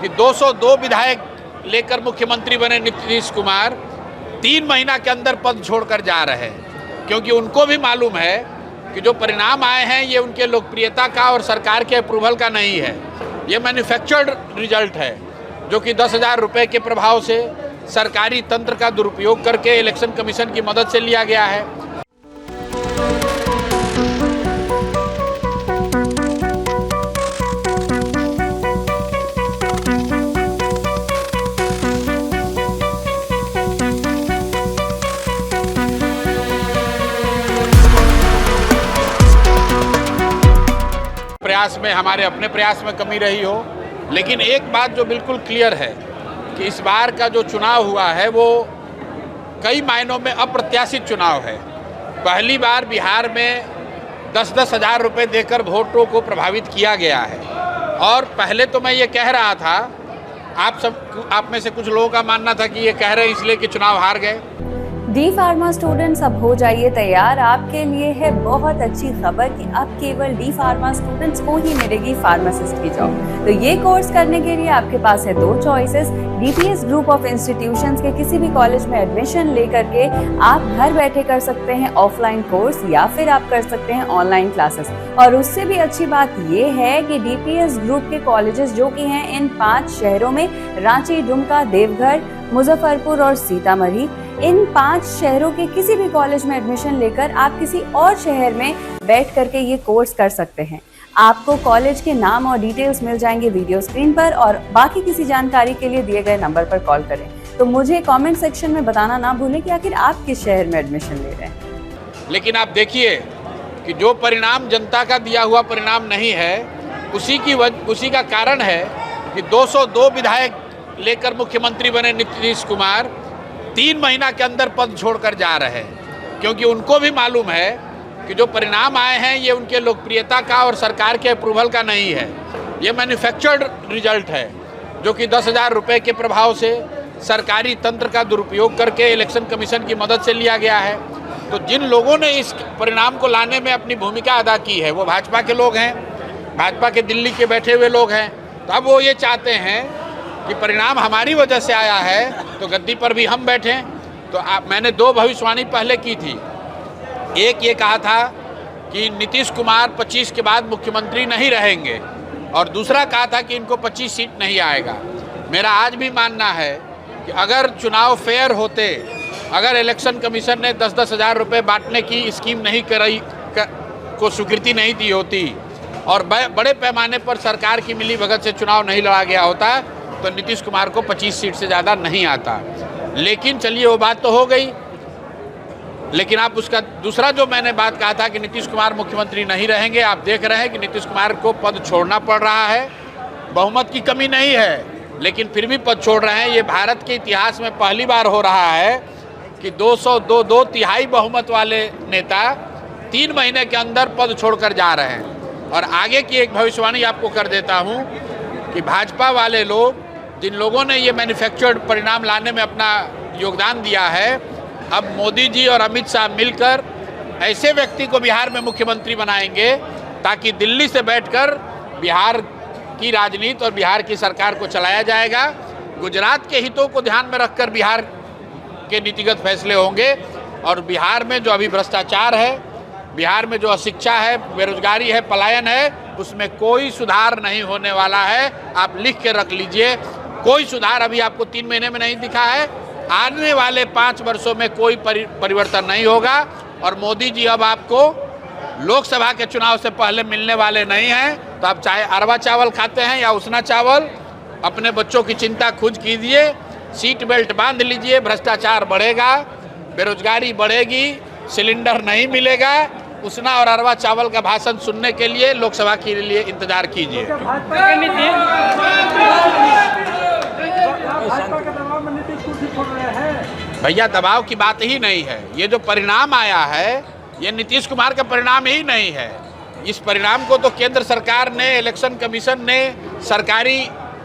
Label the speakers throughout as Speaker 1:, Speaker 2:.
Speaker 1: कि 202 विधायक लेकर मुख्यमंत्री बने नीतीश कुमार 3 महीना के अंदर पद छोड़कर जा रहे हैं, क्योंकि उनको भी मालूम है कि जो परिणाम आए हैं ये उनके लोकप्रियता का और सरकार के अप्रूवल का नहीं है। ये मैन्युफैक्चर्ड रिजल्ट है जो कि 10,000 रुपये के प्रभाव से सरकारी तंत्र का दुरुपयोग करके इलेक्शन कमीशन की मदद से लिया गया है। प्रयास में, हमारे अपने प्रयास में कमी रही हो, लेकिन एक बात जो बिल्कुल क्लियर है कि इस बार का जो चुनाव हुआ है वो कई मायनों में अप्रत्याशित चुनाव है। पहली बार बिहार में 10-10 हज़ार रुपये देकर वोटों को प्रभावित किया गया है। और पहले तो मैं ये कह रहा था, आप में से कुछ लोगों का मानना था कि ये कह रहे हैं इसलिए कि चुनाव हार गए।
Speaker 2: डी फार्मा स्टूडेंट्स, अब हो जाइए तैयार। आपके लिए है बहुत अच्छी खबर कि अब केवल डी फार्मा स्टूडेंट्स को ही मिलेगी फार्मासिस्ट की जॉब। तो ये कोर्स करने के लिए आपके पास है 2 choices. DPS group of institutions के किसी भी कॉलेज में एडमिशन लेकर के आप घर बैठे कर सकते हैं ऑफलाइन कोर्स, या फिर आप कर सकते हैं ऑनलाइन क्लासेस। और उससे भी अच्छी बात ये है कि डीपीएस ग्रुप के कॉलेजेस जो कि हैं इन 5 शहरों में, रांची, दुमका, देवघर, मुजफ्फरपुर और सीतामढ़ी, इन 5 शहरों के किसी भी कॉलेज में एडमिशन लेकर आप किसी और शहर में बैठ करके ये कोर्स कर सकते हैं। आपको कॉलेज के नाम और डिटेल्स मिल जाएंगे वीडियो स्क्रीन पर, और बाकी किसी जानकारी के लिए दिए गए नंबर पर कॉल करें। तो मुझे कमेंट सेक्शन में बताना ना भूलें कि आखिर आप किस शहर में एडमिशन ले रहे हैं।
Speaker 1: लेकिन आप देखिए कि जो परिणाम जनता का दिया हुआ परिणाम नहीं है, उसी का कारण है कि 202 विधायक लेकर मुख्यमंत्री बने नीतीश कुमार 3 महीना के अंदर पद छोड़कर जा रहे हैं, क्योंकि उनको भी मालूम है कि जो परिणाम आए हैं ये उनके लोकप्रियता का और सरकार के अप्रूवल का नहीं है। ये मैन्युफैक्चर्ड रिजल्ट है जो कि 10,000 रुपये के प्रभाव से सरकारी तंत्र का दुरुपयोग करके इलेक्शन कमीशन की मदद से लिया गया है। तो जिन लोगों ने इस परिणाम को लाने में अपनी भूमिका अदा की है वो भाजपा के लोग हैं, भाजपा के दिल्ली के बैठे हुए लोग हैं। तो अब वो ये चाहते हैं कि परिणाम हमारी वजह से आया है तो गद्दी पर भी हम बैठें। तो मैंने 2 भविष्यवाणी पहले की थी। एक ये कहा था कि नीतीश कुमार 25 के बाद मुख्यमंत्री नहीं रहेंगे, और दूसरा कहा था कि इनको 25 सीट नहीं आएगा। मेरा आज भी मानना है कि अगर चुनाव फेयर होते, अगर इलेक्शन कमीशन ने 10-10 हज़ार रुपये बांटने की स्कीम नहीं को स्वीकृति नहीं दी होती और बड़े पैमाने पर सरकार की मिलीभगत से चुनाव नहीं लड़ा गया होता, तो नीतीश कुमार को 25 सीट से ज़्यादा नहीं आता। लेकिन चलिए वो बात तो हो गई। लेकिन आप उसका दूसरा जो मैंने बात कहा था कि नीतीश कुमार मुख्यमंत्री नहीं रहेंगे, आप देख रहे हैं कि नीतीश कुमार को पद छोड़ना पड़ रहा है। बहुमत की कमी नहीं है, लेकिन फिर भी पद छोड़ रहे हैं। ये भारत के इतिहास में पहली बार हो रहा है कि 202 तिहाई बहुमत वाले नेता 3 महीने के अंदर पद छोड़कर जा रहे हैं। और आगे की एक भविष्यवाणी आपको कर देता हूँ कि भाजपा वाले लोग, जिन लोगों ने ये मैन्युफैक्चर्ड परिणाम लाने में अपना योगदान दिया है, अब मोदी जी और अमित शाह मिलकर ऐसे व्यक्ति को बिहार में मुख्यमंत्री बनाएंगे ताकि दिल्ली से बैठकर बिहार की राजनीति और बिहार की सरकार को चलाया जाएगा। गुजरात के हितों को ध्यान में रखकर बिहार के नीतिगत फैसले होंगे। और बिहार में जो अभी भ्रष्टाचार है, बिहार में जो अशिक्षा है, बेरोजगारी है, पलायन है, उसमें कोई सुधार नहीं होने वाला है। आप लिख के रख लीजिए, कोई सुधार अभी आपको 3 महीने में नहीं दिखा है। आने वाले 5 वर्षों में कोई परिवर्तन नहीं होगा। और मोदी जी अब आपको लोकसभा के चुनाव से पहले मिलने वाले नहीं हैं। तो आप चाहे अरवा चावल खाते हैं या उसना चावल, अपने बच्चों की चिंता खुद कीजिए, सीट बेल्ट बांध लीजिए। भ्रष्टाचार बढ़ेगा, बेरोजगारी बढ़ेगी, सिलेंडर नहीं मिलेगा। उसना और अरवा चावल का भाषण सुनने के लिए लोकसभा के लिए इंतजार कीजिए। भैया दबाव की बात ही नहीं है। ये जो परिणाम आया है ये नीतीश कुमार का परिणाम ही नहीं है। इस परिणाम को तो केंद्र सरकार ने, इलेक्शन कमीशन ने सरकारी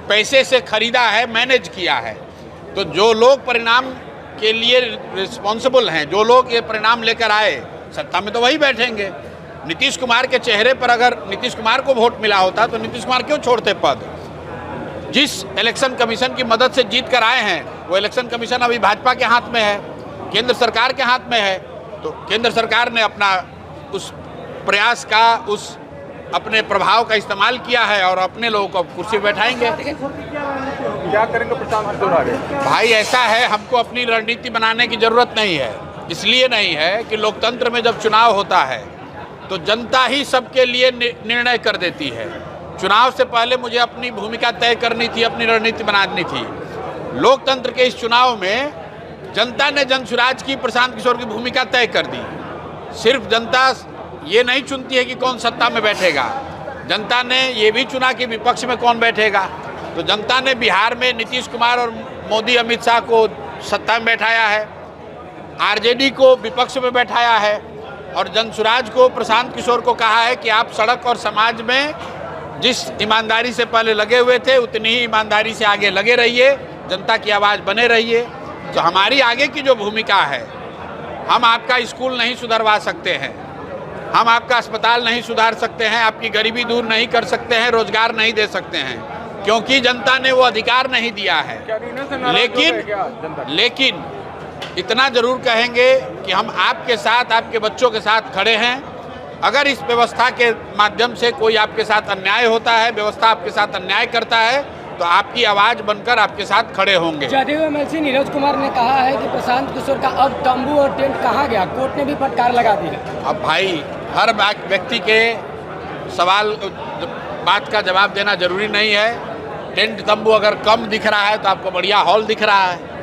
Speaker 1: पैसे से खरीदा है, मैनेज किया है। तो जो लोग परिणाम के लिए रिस्पॉन्सिबल हैं, जो लोग ये परिणाम लेकर आए, सत्ता में तो वही बैठेंगे। नीतीश कुमार के चेहरे पर अगर नीतीश कुमार को वोट मिला होता तो नीतीश कुमार क्यों छोड़ते पद? जिस इलेक्शन कमीशन की मदद से जीत कर आए हैं, वो इलेक्शन कमीशन अभी भाजपा के हाथ में है, केंद्र सरकार के हाथ में है। तो केंद्र सरकार ने अपना उस प्रयास का, उस अपने प्रभाव का इस्तेमाल किया है और अपने लोगों को कुर्सी पे बैठाएंगे।
Speaker 3: क्या करेंगे प्रशांत किशोर आगे?
Speaker 1: भाई ऐसा है, हमको अपनी रणनीति बनाने की जरूरत नहीं है। इसलिए नहीं है कि लोकतंत्र में जब चुनाव होता है तो जनता ही सबके लिए निर्णय कर देती है। चुनाव से पहले मुझे अपनी भूमिका तय करनी थी, अपनी रणनीति बनानी थी। लोकतंत्र के इस चुनाव में जनता ने जनसुराज की, प्रशांत किशोर की भूमिका तय कर दी। सिर्फ जनता ये नहीं चुनती है कि कौन सत्ता में बैठेगा, जनता ने ये भी चुना कि विपक्ष में कौन बैठेगा। तो जनता ने बिहार में नीतीश कुमार और मोदी अमित शाह को सत्ता में बैठाया है, आरजेडी को विपक्ष में बैठाया है और जनसुराज को, प्रशांत किशोर को कहा है कि आप सड़क और समाज में जिस ईमानदारी से पहले लगे हुए थे उतनी ही ईमानदारी से आगे लगे रहिए, जनता की आवाज़ बने रहिए। तो हमारी आगे की जो भूमिका है, हम आपका स्कूल नहीं सुधरवा सकते हैं, हम आपका अस्पताल नहीं सुधार सकते हैं, आपकी गरीबी दूर नहीं कर सकते हैं, रोजगार नहीं दे सकते हैं, क्योंकि जनता ने वो अधिकार नहीं दिया है। लेकिन इतना जरूर कहेंगे कि हम आपके साथ, आपके बच्चों के साथ खड़े हैं। अगर इस व्यवस्था के माध्यम से कोई आपके साथ अन्याय होता है, व्यवस्था आपके साथ अन्याय करता है, तो आपकी आवाज़ बनकर आपके साथ खड़े होंगे।
Speaker 4: जदयू एमएलसी नीरज कुमार ने कहा है कि प्रशांत किशोर का अब तंबू और टेंट कहाँ गया, कोर्ट ने भी फटकार लगा दी है।
Speaker 1: अब भाई हर व्यक्ति के सवाल, बात का जवाब देना जरूरी नहीं है। टेंट तंबू अगर कम दिख रहा है तो आपको बढ़िया हॉल दिख रहा है।